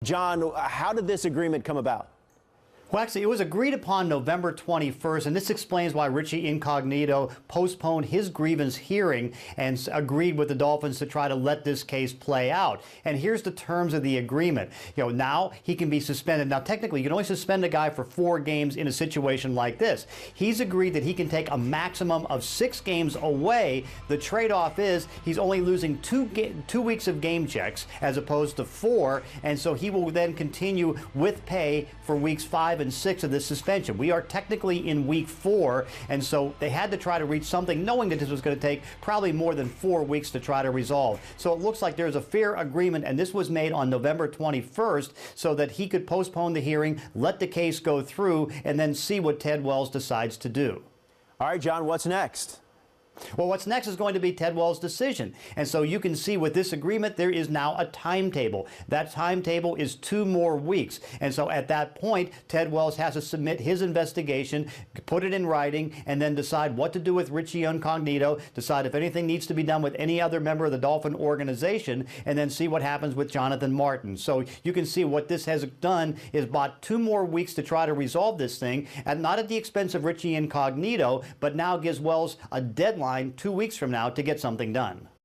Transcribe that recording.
John, how did this agreement come about? Well, actually, it was agreed upon November 21st, and this explains why Richie Incognito postponed his grievance hearing and agreed with the Dolphins to try to let this case play out. And here's the terms of the agreement. Now he can be suspended. Now, technically, you can only suspend a guy for 4 games in a situation like this. He's agreed that he can take a maximum of 6 games away. The trade-off is he's only losing 2 weeks of game checks as opposed to 4, and so he will then continue with pay for weeks 5 and 6 of this suspension. We are technically in week 4, and so they had to try to reach something knowing that this was going to take probably more than 4 weeks to try to resolve. So it looks like there's a fair agreement, and this was made on November 21st so that he could postpone the hearing, let the case go through, and then see what Ted Wells decides to do. All right, John, what's next? Well, what's next is going to be Ted Wells' decision. And so you can see with this agreement, there is now a timetable. That timetable is 2 more weeks. And so at that point, Ted Wells has to submit his investigation, put it in writing, and then decide what to do with Richie Incognito, decide if anything needs to be done with any other member of the Dolphin organization, and then see what happens with Jonathan Martin. So you can see what this has done is bought 2 more weeks to try to resolve this thing, and not at the expense of Richie Incognito, but now gives Wells a deadline 2 weeks from now to get something done.